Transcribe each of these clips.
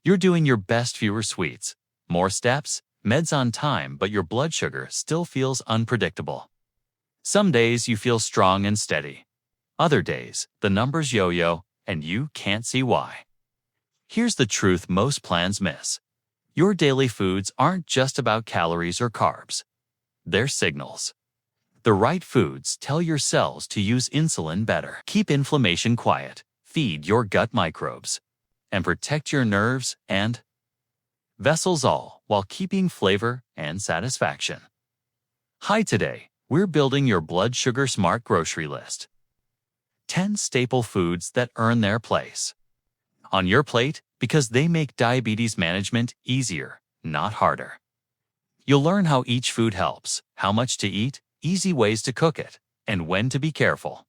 You're doing your best, fewer sweets, more steps, meds on time, but your blood sugar still feels unpredictable. Some days you feel strong and steady. Other days, the numbers yo-yo, and you can't see why. Here's the truth most plans miss. Your daily foods aren't just about calories or carbs. They're signals. The right foods tell your cells to use insulin better, keep inflammation quiet, feed your gut microbes, and protect your nerves and vessels, all while keeping flavor and satisfaction. Hi, today, we're building your blood sugar smart grocery list. 10 staple foods that earn their place on your plate because they make diabetes management easier, not harder. You'll learn how each food helps, how much to eat, easy ways to cook it, and when to be careful.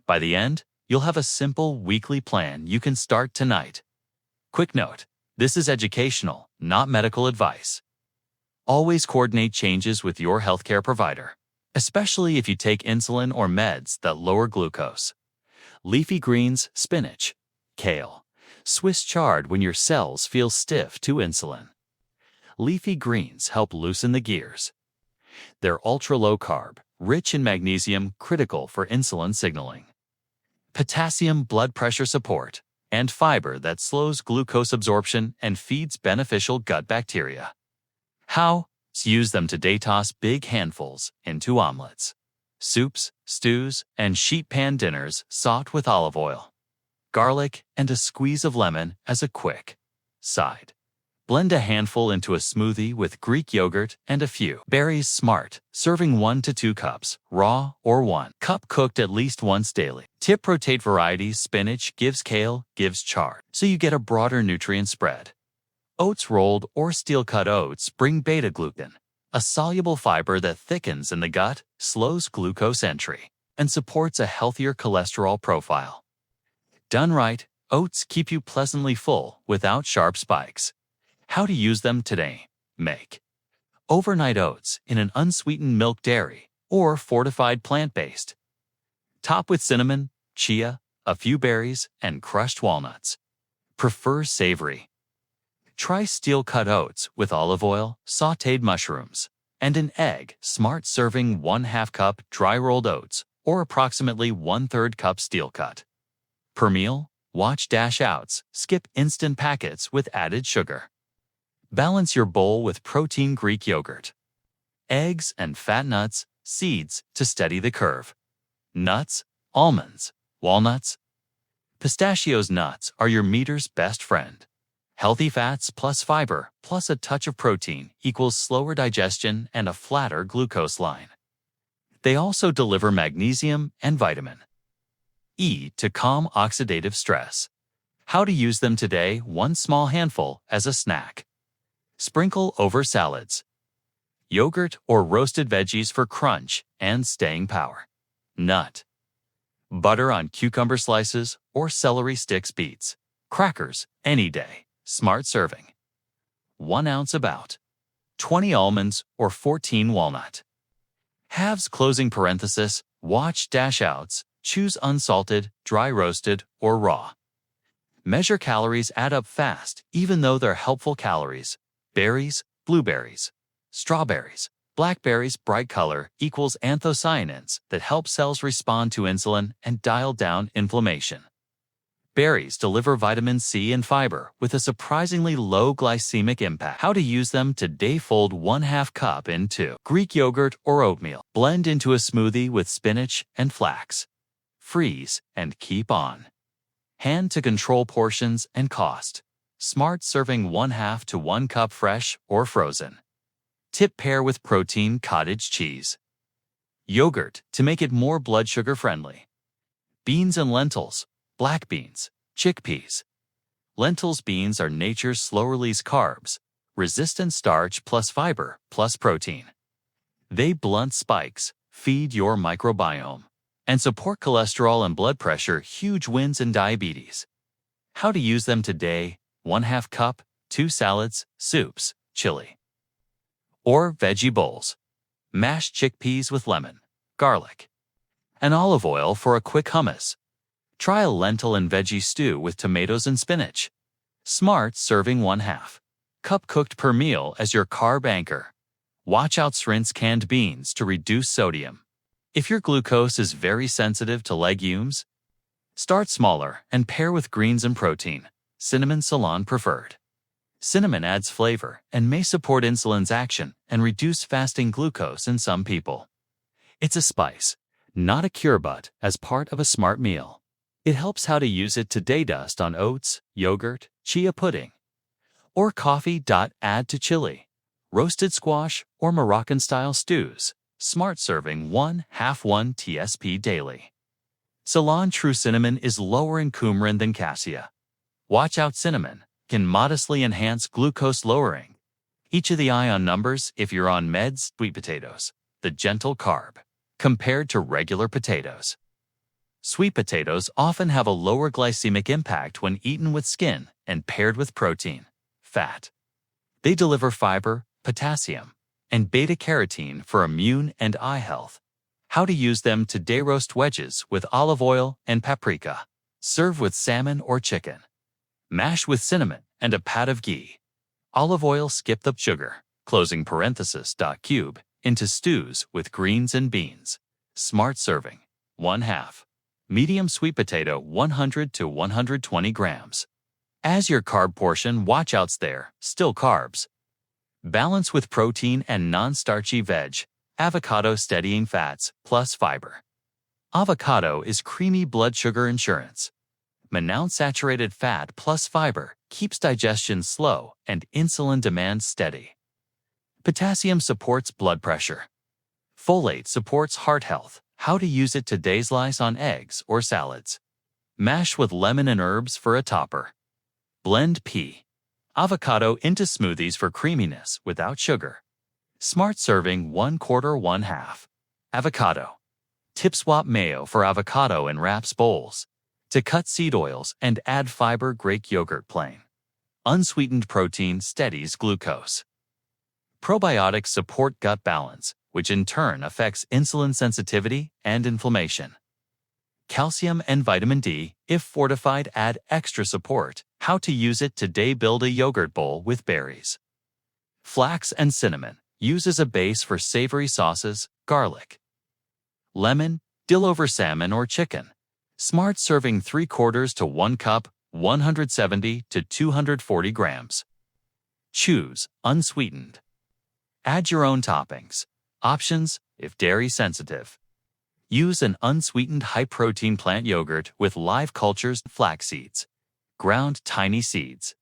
By the end, you'll have a simple weekly plan you can start tonight. Quick note, this is educational, not medical advice. Always coordinate changes with your healthcare provider, especially if you take insulin or meds that lower glucose. Leafy greens, spinach, kale, Swiss chard when your cells feel stiff to insulin. Leafy greens help loosen the gears. They're ultra-low carb, rich in magnesium, critical for insulin signaling. Potassium, blood pressure support, and fiber that slows glucose absorption and feeds beneficial gut bacteria. How? Use them to toss big handfuls into omelets, soups, stews, and sheet pan dinners sautéed with olive oil, garlic, and a squeeze of lemon as a quick side. Blend a handful into a smoothie with Greek yogurt and a few berries. Smart, serving 1 to 2 cups, raw or 1 cup cooked at least once daily. Tip: rotate varieties. Spinach gives kale, gives chard, so you get a broader nutrient spread. Oats, rolled or steel-cut oats, bring beta-glucan, a soluble fiber that thickens in the gut, slows glucose entry, and supports a healthier cholesterol profile. Done right, oats keep you pleasantly full without sharp spikes. How to use them today? Make overnight oats in an unsweetened milk dairy or fortified plant-based. Top with cinnamon, chia, a few berries, and crushed walnuts. Prefer savory? Try steel-cut oats with olive oil, sautéed mushrooms, and an egg. Smart, serving 1/2 cup dry-rolled oats or approximately 1/3 cup steel-cut. Per meal, watch outs, skip instant packets with added sugar. Balance your bowl with protein: Greek yogurt, eggs, and fat nuts, seeds to steady the curve. Nuts, almonds, walnuts, pistachios. Nuts are your meter's best friend. Healthy fats plus fiber plus a touch of protein equals slower digestion and a flatter glucose line. They also deliver magnesium and vitamin E to calm oxidative stress. How to use them today? 1 small handful as a snack. Sprinkle over salads, yogurt, or roasted veggies for crunch and staying power. Nut butter on cucumber slices or celery sticks. Beets, crackers, any day. Smart serving: 1 ounce, about 20 almonds or 14 walnut. Halves. Closing parenthesis, watch outs, choose unsalted, dry roasted, or raw. Measure calories, add up fast, even though they're helpful calories. Berries, blueberries, strawberries, blackberries. Bright color equals anthocyanins that help cells respond to insulin and dial down inflammation. Berries deliver vitamin C and fiber with a surprisingly low glycemic impact. How to use them today? Fold 1/2 cup into Greek yogurt or oatmeal. Blend into a smoothie with spinach and flax. Freeze and keep on hand to control portions and cost. Smart, serving 1/2 to 1 cup fresh or frozen. Tip: pair with protein: cottage cheese, yogurt to make it more blood sugar friendly. Beans and lentils, black beans, chickpeas. Lentils. Beans are nature's slow-release carbs, resistant starch plus fiber plus protein. They blunt spikes, feed your microbiome, and support cholesterol and blood pressure. Huge wins in diabetes. How to use them today? 1/2 cup, 2 salads, soups, chili, or veggie bowls. Mashed chickpeas with lemon, garlic, and olive oil for a quick hummus. Try a lentil and veggie stew with tomatoes and spinach. Smart serving 1/2 cup cooked per meal as your carb anchor. Watch out, rinse canned beans to reduce sodium. If your glucose is very sensitive to legumes, start smaller and pair with greens and protein. Cinnamon Ceylon preferred. Cinnamon adds flavor and may support insulin's action and reduce fasting glucose in some people. It's a spice, not a cure, but as part of a smart meal. It helps how to use it to day dust on oats, yogurt, chia pudding, or coffee. Add to chili, roasted squash, or Moroccan-style stews. Smart serving 1/2 TSP daily. Ceylon True Cinnamon is lower in coumarin than cassia. Watch out, cinnamon can modestly enhance glucose lowering. Each of the ion numbers if you're on meds. Sweet potatoes, the gentle carb, compared to regular potatoes. Sweet potatoes often have a lower glycemic impact when eaten with skin and paired with protein, fat. They deliver fiber, potassium, and beta-carotene for immune and eye health. How to use them today: roast wedges with olive oil and paprika. Serve with salmon or chicken. Mash with cinnamon and a pat of ghee. Olive oil, skip the sugar, closing parenthesis. Cube into stews with greens and beans. Smart serving 1/2 medium sweet potato 100 to 120 grams. As your carb portion, watch outs there, still carbs. Balance with protein and non-starchy veg. Avocado, steadying fats plus fiber. Avocado is creamy blood sugar insurance. Monounsaturated fat plus fiber keeps digestion slow and insulin demand steady. Potassium supports blood pressure. Folate supports heart health. How to use it today: slice on eggs or salads. Mash with lemon and herbs for a topper. Blend pea, avocado into smoothies for creaminess without sugar. Smart serving 1/4 1/2 avocado. Tip: swap mayo for avocado in wraps bowls. To cut seed oils and add fiber: Greek yogurt plain. Unsweetened protein steadies glucose. Probiotics support gut balance, which in turn affects insulin sensitivity and inflammation. Calcium and vitamin D, if fortified, add extra support. How to use it today: build a yogurt bowl with berries. Flax and cinnamon, use as a base for savory sauces, garlic. Lemon, dill over salmon or chicken. Smart serving 3/4 to 1 cup, 170 to 240 grams. Choose unsweetened. Add your own toppings. Options if dairy sensitive. Use an unsweetened high-protein plant yogurt with live cultures, flax seeds. Ground tiny seeds.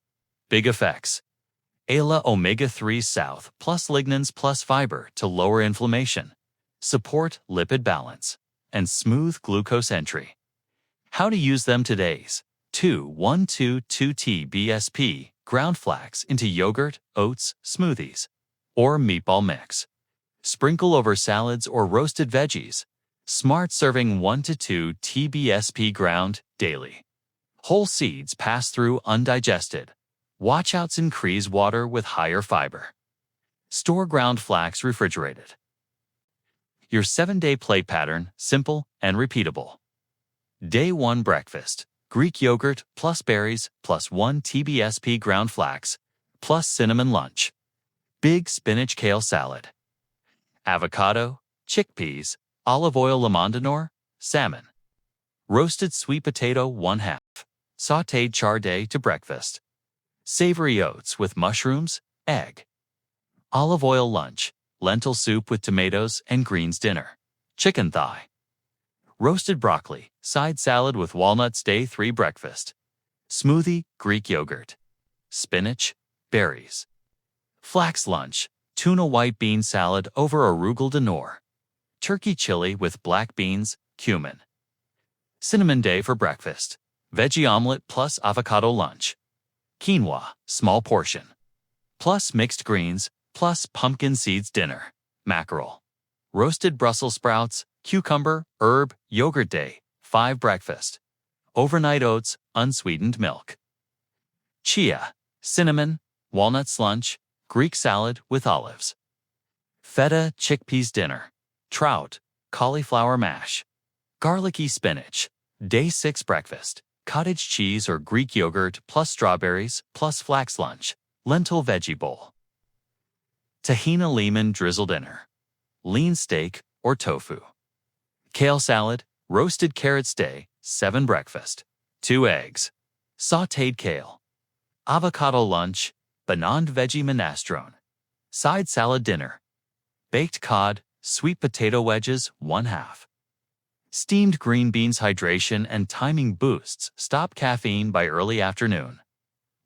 Big effects. ALA omega-3 South plus lignans plus fiber to lower inflammation, support lipid balance, and smooth glucose entry. How to use them today's 2-1-2-2 TBSP ground flax into yogurt, oats, smoothies, or meatball mix. Sprinkle over salads or roasted veggies. Smart serving 1-2 TBSP ground daily. Whole seeds pass through undigested. Watch outs: increase water with higher fiber. Store ground flax refrigerated. Your 7-day plate pattern, simple and repeatable. Day 1 breakfast: Greek yogurt plus berries plus 1 TBSP ground flax plus cinnamon. Lunch: big spinach kale salad. Avocado, chickpeas, olive oil, lemon salmon. Roasted sweet potato 1/2. Sautéed chardonnay to breakfast. Savory oats with mushrooms, egg. Olive oil lunch: lentil soup with tomatoes and greens dinner. Chicken thigh. Roasted broccoli, side salad with walnuts. Day 3 breakfast. Smoothie, Greek yogurt. Spinach, berries. Flax lunch: tuna white bean salad over arugula de Nor. Turkey chili with black beans, cumin. Cinnamon day for breakfast: veggie omelet plus avocado lunch. Quinoa, small portion, plus mixed greens, plus pumpkin seeds dinner. Mackerel. Roasted Brussels sprouts, cucumber, herb, yogurt. Day 5 breakfast. Overnight oats, unsweetened milk. Chia, cinnamon, walnuts lunch, Greek salad with olives. Feta, chickpeas dinner. Trout, cauliflower mash. Garlicky spinach. Day 6 breakfast: cottage cheese or Greek yogurt plus strawberries plus flax lunch, lentil veggie bowl. Tahina lemon drizzle dinner, lean steak or tofu. Kale salad, roasted carrot steak, 7 breakfast, 2 eggs. Sautéed kale. Avocado lunch, banana veggie minestrone. Side salad dinner. Baked cod, sweet potato wedges, 1/2. Steamed green beans hydration and timing boosts stop caffeine by early afternoon.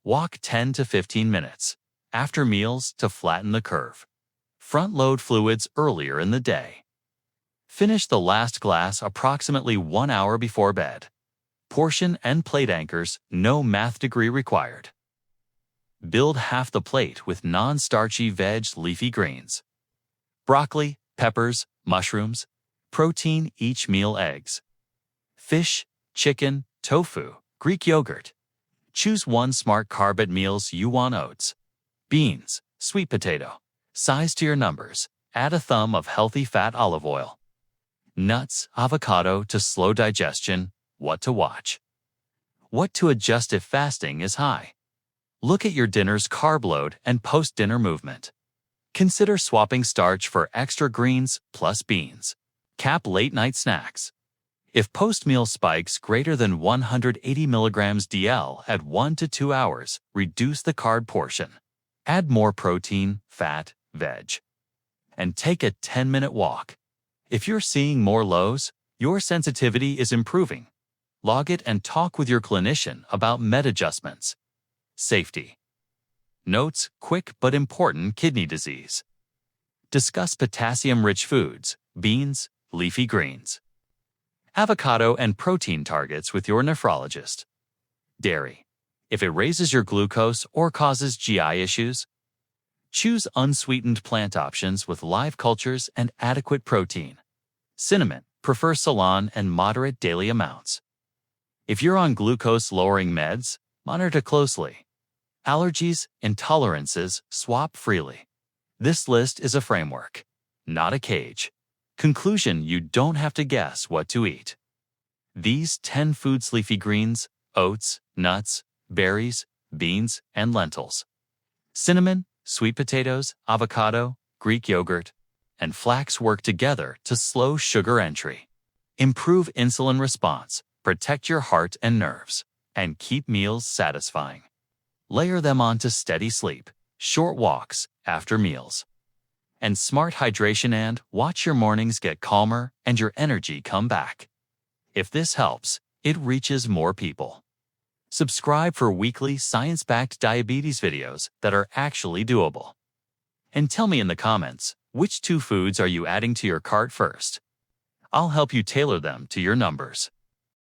Walk 10 to 15 minutes after meals to flatten the curve. Front-load fluids earlier in the day. Finish the last glass approximately 1 hour before bed. Portion and plate anchors, no math degree required. Build half the plate with non-starchy veg leafy greens. Broccoli, peppers, mushrooms. Protein each meal eggs. Fish, chicken, tofu, Greek yogurt. Choose one smart carb at meals you want oats. Beans, sweet potato. Size to your numbers. Add a thumb of healthy fat olive oil. Nuts, avocado to slow digestion. What to watch. What to adjust if fasting is high. Look at your dinner's carb load and post-dinner movement. Consider swapping starch for extra greens plus beans. Cap late-night snacks. If post-meal spikes greater than 180 mg DL at 1 to 2 hours, reduce the carb portion. Add more protein, fat, veg. And take a 10-minute walk. If you're seeing more lows, your sensitivity is improving. Log it and talk with your clinician about med adjustments. Safety. Notes: quick but important kidney disease. Discuss potassium-rich foods, beans, leafy greens. Avocado and protein targets with your nephrologist. Dairy. If it raises your glucose or causes GI issues, choose unsweetened plant options with live cultures and adequate protein. Cinnamon. Prefer Ceylon and moderate daily amounts. If you're on glucose-lowering meds, monitor closely. Allergies, intolerances, swap freely. This list is a framework, not a cage. Conclusion: you don't have to guess what to eat. These 10 foods: leafy greens, oats, nuts, berries, beans, and lentils. Cinnamon, sweet potatoes, avocado, Greek yogurt, and flax work together to slow sugar entry, improve insulin response, protect your heart and nerves, and keep meals satisfying. Layer them onto steady sleep, short walks after meals, and smart hydration, and watch your mornings get calmer and your energy come back. If this helps, it reaches more people. Subscribe for weekly science-backed diabetes videos that are actually doable. And tell me in the comments, which 2 foods are you adding to your cart first? I'll help you tailor them to your numbers.